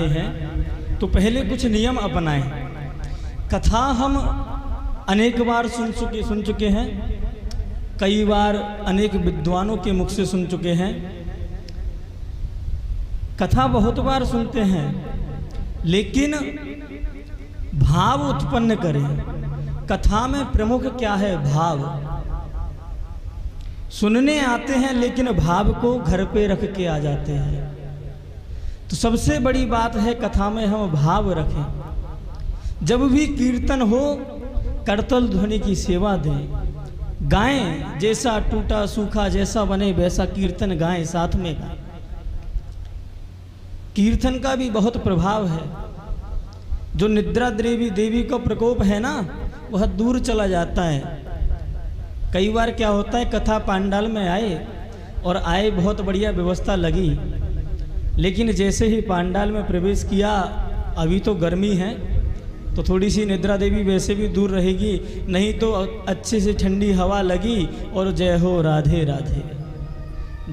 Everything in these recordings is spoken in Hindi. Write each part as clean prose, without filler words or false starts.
हैं तो पहले कुछ नियम अपनाएं। कथा हम अनेक बार सुन चुके हैं, कई बार अनेक विद्वानों के मुख से सुन चुके हैं। कथा बहुत बार सुनते हैं, लेकिन भाव उत्पन्न करें। कथा में प्रमुख क्या है? भाव। सुनने आते हैं लेकिन भाव को घर पे रख के आ जाते हैं। तो सबसे बड़ी बात है कथा में हम भाव रखें। जब भी कीर्तन हो करतल ध्वनि की सेवा दें, गाएं, जैसा टूटा सूखा जैसा बने वैसा कीर्तन गाएं, साथ में गाएं। कीर्तन का भी बहुत प्रभाव है। जो निद्रा देवी का प्रकोप है ना, वह दूर चला जाता है। कई बार क्या होता है, कथा पांडाल में आए बहुत बढ़िया व्यवस्था लगी, लेकिन जैसे ही पांडाल में प्रवेश किया, अभी तो गर्मी है तो थोड़ी सी निद्रा देवी वैसे भी दूर रहेगी, नहीं तो अच्छे से ठंडी हवा लगी और जय हो राधे राधे।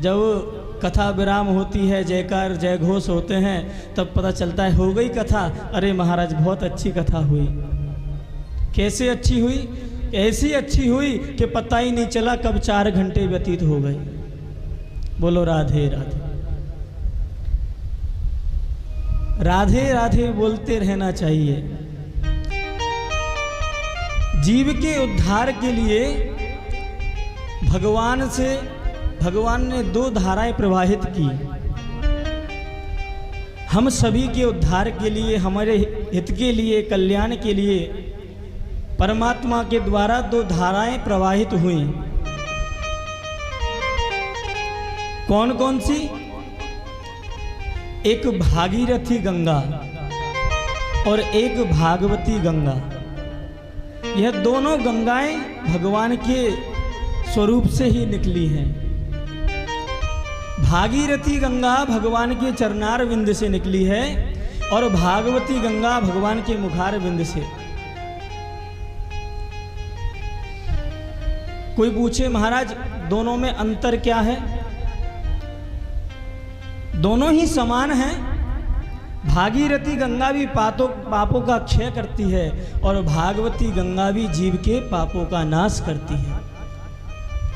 जब कथा विराम होती है, जयकार जय घोष होते हैं, तब पता चलता है हो गई कथा। अरे महाराज बहुत अच्छी कथा हुई। कैसे अच्छी हुई? ऐसी अच्छी हुई कि पता ही नहीं चला कब 4 घंटे व्यतीत हो गए। बोलो राधे राधे। राधे राधे बोलते रहना चाहिए। जीव के उद्धार के लिए भगवान ने 2 धाराएं प्रवाहित की। हम सभी के उद्धार के लिए, हमारे हित के लिए, कल्याण के लिए परमात्मा के द्वारा 2 धाराएं प्रवाहित हुई। कौन कौन सी? एक भागीरथी गंगा और एक भागवती गंगा। यह दोनों गंगाएं भगवान के स्वरूप से ही निकली हैं। भागीरथी गंगा भगवान के चरणार विंद से निकली है और भागवती गंगा भगवान के मुखार विंद से। कोई पूछे महाराज दोनों में अंतर क्या है? दोनों ही समान हैं। भागीरथी गंगा भी पापों का क्षय करती है और भागवती गंगा भी जीव के पापों का नाश करती है।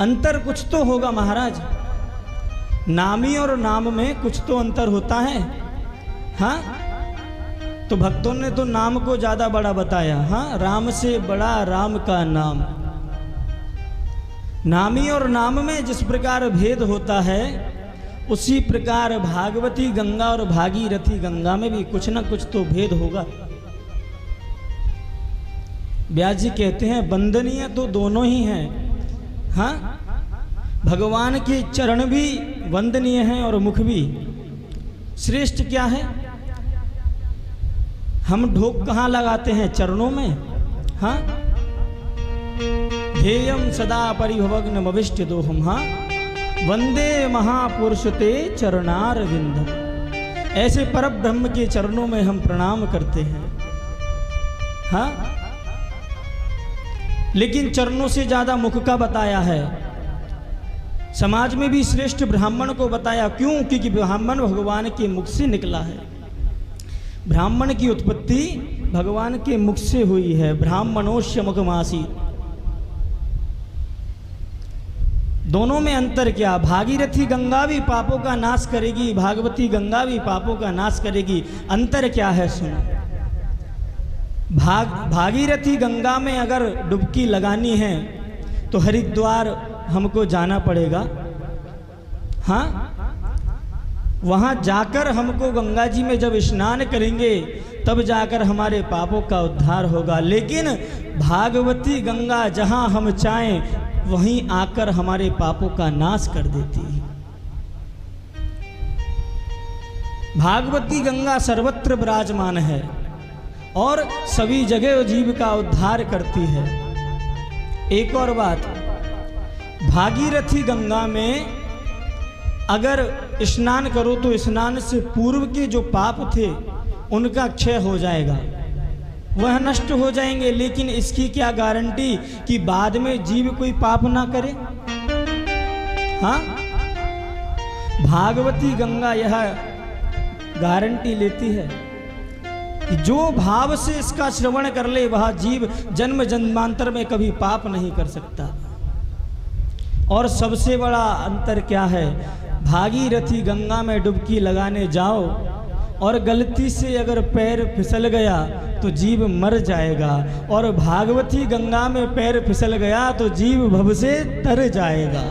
अंतर कुछ तो होगा महाराज। नामी और नाम में कुछ तो अंतर होता है। हाँ, तो भक्तों ने तो नाम को ज्यादा बड़ा बताया। हाँ, राम से बड़ा राम का नाम। नामी और नाम में जिस प्रकार भेद होता है, उसी प्रकार भागवती गंगा और भागीरथी गंगा में भी कुछ ना कुछ तो भेद होगा। व्यास जी कहते हैं वंदनीय तो दोनों ही हैं। हाँ, भगवान के चरण भी वंदनीय हैं और मुख भी। श्रेष्ठ क्या है? हम ढोक कहाँ लगाते हैं? चरणों में। हाँ, ध्येयम सदा परिभवग्न मविष्ट दोहम। हाँ, वंदे महापुरुष ते चरणार विंदम। ऐसे परम ब्रह्म के चरणों में हम प्रणाम करते हैं। हाँ, लेकिन चरणों से ज्यादा मुख का बताया है। समाज में भी श्रेष्ठ ब्राह्मण को बताया। क्यों? क्योंकि ब्राह्मण भगवान के मुख से निकला है। ब्राह्मण की उत्पत्ति भगवान के मुख से हुई है। ब्राह्मणोस्य मुखमासी। दोनों में अंतर क्या? भागीरथी गंगा भी पापों का नाश करेगी, भागवती गंगा भी पापों का नाश करेगी। अंतर क्या है सुनो। भागीरथी गंगा में अगर डुबकी लगानी है तो हरिद्वार हमको जाना पड़ेगा। हाँ, वहाँ जाकर हमको गंगा जी में जब स्नान करेंगे तब जाकर हमारे पापों का उद्धार होगा। लेकिन भागवती गंगा जहाँ हम चाहें वहीं आकर हमारे पापों का नाश कर देती है। भागवती गंगा सर्वत्र विराजमान है और सभी जगह जीव का उद्धार करती है। एक और बात, भागीरथी गंगा में अगर स्नान करो तो स्नान से पूर्व के जो पाप थे उनका क्षय हो जाएगा, वह नष्ट हो जाएंगे। लेकिन इसकी क्या गारंटी कि बाद में जीव कोई पाप ना करे? हाँ, भागवती गंगा यह गारंटी लेती है कि जो भाव से इसका श्रवण कर ले वह जीव जन्म जन्मांतर में कभी पाप नहीं कर सकता। और सबसे बड़ा अंतर क्या है, भागीरथी गंगा में डुबकी लगाने जाओ और गलती से अगर पैर फिसल गया तो जीव मर जाएगा, और भागवती गंगा में पैर फिसल गया तो जीव भव से तर जाएगा।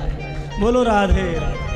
बोलो राधे राधे।